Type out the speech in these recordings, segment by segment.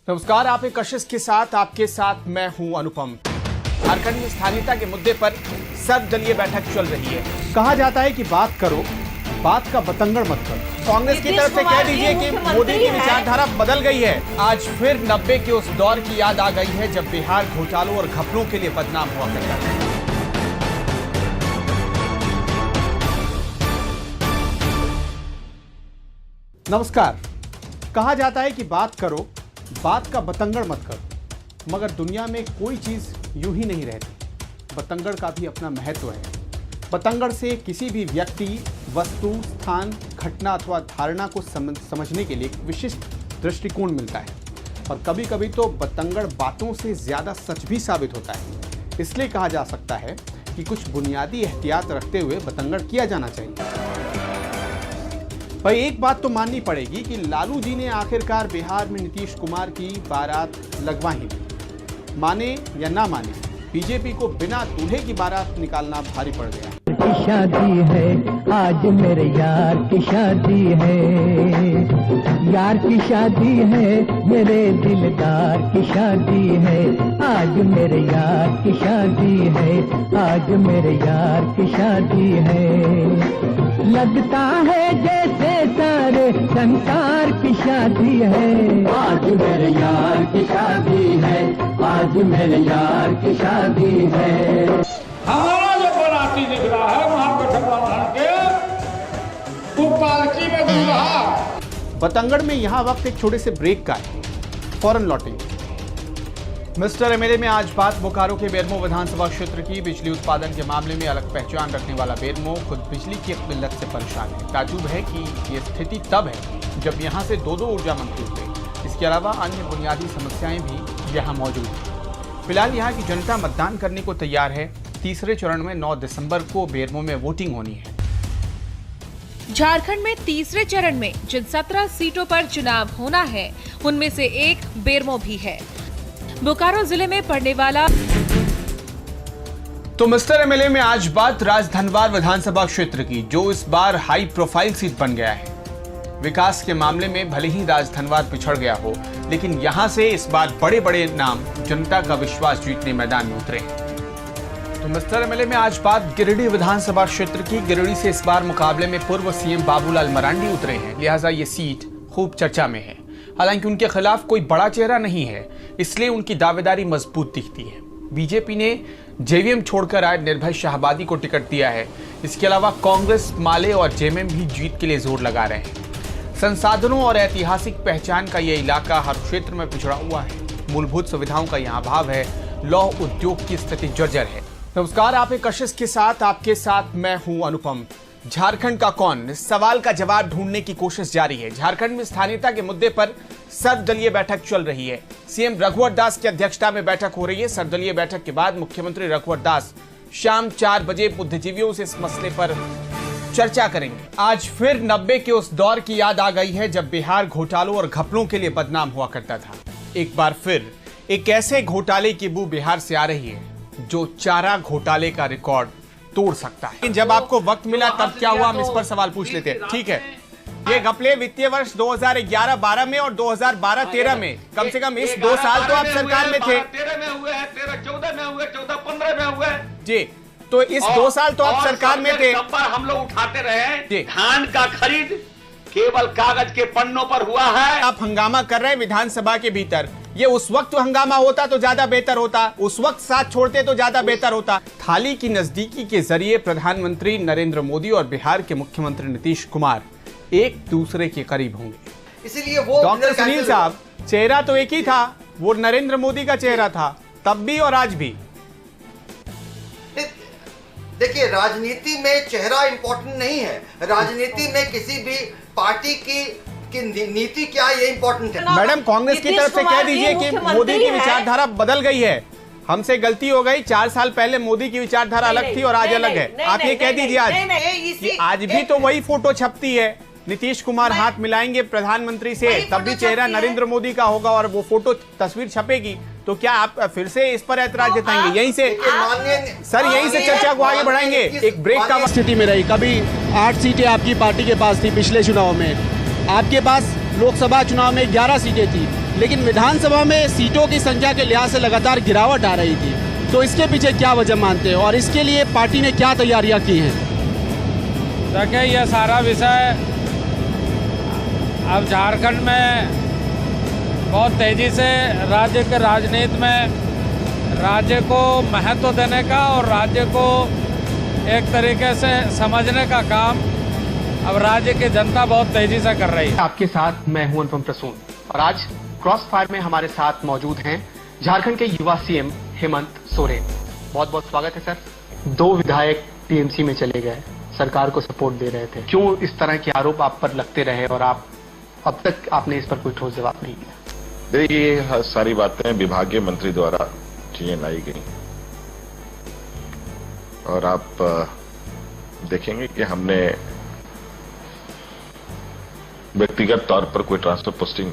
नमस्कार, आप एक कशिश के साथ, आपके साथ मैं हूं अनुपम। झारखंड में स्थानीयता के मुद्दे पर सर्वदलीय बैठक चल रही है। कहा जाता है कि बात करो, बात का बतंगड़ मत करो। कांग्रेस की तरफ से कह दीजिए कि मोदी की विचारधारा बदल गई है। आज फिर 90 के उस दौर की याद आ गई है जब बिहार घोटालों और घपलों के लिए बदनाम हुआ करता था। नमस्कार। कहा जाता है कि बात करो, बात का बतंगड़ मत करो, मगर दुनिया में कोई चीज यूं ही नहीं रहती। बतंगड़ का भी अपना महत्व है। बतंगड़ से किसी भी व्यक्ति, वस्तु, स्थान, घटना अथवा धारणा को समझने के लिए एक विशिष्ट दृष्टिकोण मिलता है। और कभी कभी तो बतंगड़ बातों से ज्यादा सच भी साबित होता है। इसलिए कहा जा सकता है कि कुछ बुनियादी एहतियात रखते हुए बतंगड़ किया जाना चाहिए। भाई, एक बात तो माननी पड़ेगी कि लालू जी ने आखिरकार बिहार में नीतीश कुमार की बारात लगवा ही दी। माने या ना माने, बीजेपी को बिना दूल्हे की बारात निकालना भारी पड़ गया। की शादी है आज, मेरे यार की शादी है, यार की शादी है, मेरे दिलदार की शादी है, आज मेरे यार की शादी है, आज मेरे यार की शादी है। लगता है जैसे सारे संसार की शादी है, आज मेरे यार की शादी है, आज मेरे यार की शादी है। हमारा जो बराती दिख रहा है वहां पर वो पालकी में दूल्हा। बतंगड़ में यहाँ वक्त एक छोटे से ब्रेक का है, फौरन लौटेंगे। मिस्टर एमएलए में आज बात बोकारो के बेरमो विधानसभा क्षेत्र की। बिजली उत्पादन के मामले में अलग पहचान रखने वाला बेरमो खुद बिजली की किल्लत से परेशान है। ताजुब है कि ये स्थिति तब है जब यहाँ से दो ऊर्जा मंत्री हुए। इसके अलावा अन्य बुनियादी समस्याएं भी यहाँ मौजूद हैं। फिलहाल यहाँ की जनता मतदान करने को तैयार है। तीसरे चरण में 9 दिसंबर को बेरमो में वोटिंग होनी है। झारखंड में तीसरे चरण में जिन 17 सीटों पर चुनाव होना है, उनमें से एक बेरमो भी है। बोकारो जिले में पड़ने वाला। तो मिस्टर एमएलए में आज बात राजधनवार विधानसभा क्षेत्र की, जो इस बार हाई प्रोफाइल सीट बन गया है। विकास के मामले में भले ही राजधनवार पिछड़ गया हो, लेकिन यहां से इस बार बड़े बड़े नाम जनता का विश्वास जीतने मैदान में उतरे हैं। तो मिस्टर एमएलए में आज बात गिरिडीह विधानसभा क्षेत्र की। गिरिडीह से इस बार मुकाबले में पूर्व सीएम बाबूलाल मरांडी उतरे हैं, लिहाजा ये सीट खूब चर्चा में है। हालांकि उनके खिलाफ कोई बड़ा चेहरा नहीं है, इसलिए उनकी दावेदारी मजबूत दिखती है। बीजेपी ने जेवीएम छोड़कर आए निर्भय शाहबादी को टिकट दिया है। इसके अलावा कांग्रेस, माले और जेएमएम भी जीत के लिए जोर लगा रहे हैं। संसाधनों और ऐतिहासिक पहचान का यह इलाका हर क्षेत्र में पिछड़ा हुआ है। मूलभूत सुविधाओं का यहाँ अभाव है। लौह उद्योग की स्थिति जर्जर है। नमस्कार, आप एक कशिश के साथ, आपके साथ मैं हूं अनुपम। झारखंड का कौन, इस सवाल का जवाब ढूंढने की कोशिश जारी है। झारखंड में स्थानीयता के मुद्दे पर सर्वदलीय बैठक चल रही है। सीएम रघुवर दास की अध्यक्षता में बैठक हो रही है। सर्वदलीय बैठक के बाद मुख्यमंत्री रघुवर दास शाम 4 बजे बुद्धिजीवियों से इस मसले पर चर्चा करेंगे। आज फिर 90 के उस दौर की याद आ गई है जब बिहार घोटालों और घपलों के लिए बदनाम हुआ करता था। एक बार फिर एक ऐसे घोटाले की बू बिहार से आ रही है जो चारा घोटाले का रिकॉर्ड तोड़ सकता है। जब आपको वक्त मिला तब क्या हुआ, हम इस पर सवाल पूछ लेते हैं। ठीक है, ये घपले वित्तीय वर्ष 2011-12 में और 2012-13 में, कम से कम इस 2 साल तो आप सरकार में थे। 13 में हुए हैं, 13-14 में हुए, 14-15 में हुए जी। तो इस 2 साल तो आप सरकार में थे। हम लोग उठाते रहे। धान का खरीद केवल कागज के पन्नों पर हुआ है। आप हंगामा कर रहे हैं विधानसभा के भीतर। ये उस वक्त हंगामा होता तो ज्यादा बेहतर होता, उस वक्त साथ छोड़ते तो ज्यादा बेहतर होता। थाली की नजदीकी के जरिए प्रधानमंत्री नरेंद्र मोदी और बिहार के मुख्यमंत्री नीतीश कुमार एक दूसरे के करीब होंगे। इसीलिए वो डॉक्टर सुनील साहब, चेहरा तो एक ही था, वो नरेंद्र मोदी का चेहरा था, तब भी और आज भी। देखिए, राजनीति में चेहरा इंपॉर्टेंट नहीं है। राजनीति में किसी भी पार्टी की नीति क्या है, ये इंपॉर्टेंट है। मैडम, कांग्रेस की तरफ से कह दीजिए कि मोदी की विचारधारा बदल गई है। हमसे गलती हो गई। 4 साल पहले मोदी की विचारधारा अलग थी और आज अलग है। आप ये कह दीजिए आज भी तो वही फोटो छपती है। नीतीश कुमार हाथ मिलाएंगे प्रधानमंत्री से, तब भी चेहरा नरेंद्र मोदी का होगा और वो फोटो तस्वीर छपेगी। तो क्या आप फिर से इस पर ऐतराज जताएंगे? यहीं से सर, यहीं से चर्चा को आगे बढ़ाएंगे। एक ब्रेक का स्थिति में रही। कभी 8 सीटें आपकी पार्टी के पास थी पिछले चुनाव में, आपके पास लोकसभा चुनाव में 11 सीटें थी। लेकिन विधानसभा में सीटों की संख्या के लिहाज से लगातार गिरावट आ रही थी, तो इसके पीछे क्या वजह मानते हैं और इसके लिए पार्टी ने क्या तैयारियां की हैं? देखिए, यह सारा विषय अब झारखंड में बहुत तेज़ी से राज्य के राजनीति में राज्य को महत्व देने का और राज्य को एक तरीके से समझने का काम अब राज्य की जनता बहुत तेजी से कर रही है। आपके साथ मैं हूं अनुपम प्रसून और आज क्रॉस फायर में हमारे साथ मौजूद हैं झारखंड के युवा सीएम हेमंत सोरेन। बहुत बहुत स्वागत है सर। 2 विधायक टीएमसी में चले गए, सरकार को सपोर्ट दे रहे थे, क्यों इस तरह के आरोप आप पर लगते रहे और आप अब तक आपने इस पर कोई ठोस जवाब नहीं दिया? देखिए, ये सारी बातें विभागीय मंत्री द्वारा चीजें लाई गई और आप देखेंगे कि हमने व्यक्तिगत तौर पर कोई ट्रांसफर पोस्टिंग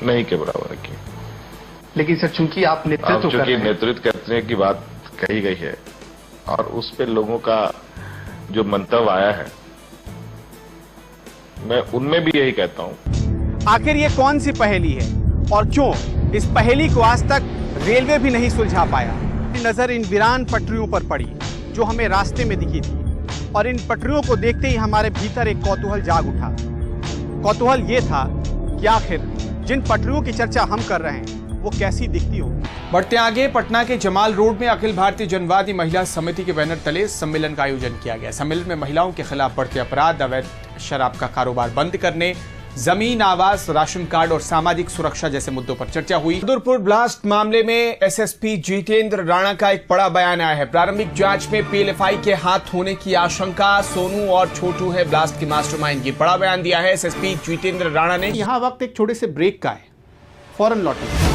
नहीं के बराबर की। लेकिन सर, चूंकि आप नेतृत्व कर रहे हैं, नेतृत्व करने की बात कही गई है और उस पे लोगों का जो मंतव्य आया है, मैं उनमें भी यही कहता हूं। आखिर ये कौन सी पहेली है और क्यों इस पहेली को आज तक रेलवे भी नहीं सुलझा पाया? नजर इन वीरान पटरियों पर पड़ी जो हमें रास्ते में दिखी थी और इन पटरियों को देखते ही हमारे भीतर एक कौतूहल जाग उठा। कौतूहल ये था कि आखिर जिन पटरियों की चर्चा हम कर रहे हैं वो कैसी दिखती होगी। बढ़ते आगे, पटना के जमाल रोड में अखिल भारतीय जनवादी महिला समिति के बैनर तले सम्मेलन का आयोजन किया गया। सम्मेलन में महिलाओं के खिलाफ बढ़ते अपराध, अवैध शराब का कारोबार बंद करने, जमीन, आवास, राशन कार्ड और सामाजिक सुरक्षा जैसे मुद्दों पर चर्चा हुई। रुद्रपुर ब्लास्ट मामले में एसएसपी जितेंद्र राणा का एक बड़ा बयान आया है। प्रारंभिक जांच में पीएलएफआई के हाथ होने की आशंका, सोनू और छोटू है ब्लास्ट के मास्टरमाइंड। ये बड़ा बयान दिया है एसएसपी जितेंद्र राणा ने। यहाँ वक्त एक छोटे से ब्रेक का है, फौरन लौटेंगे।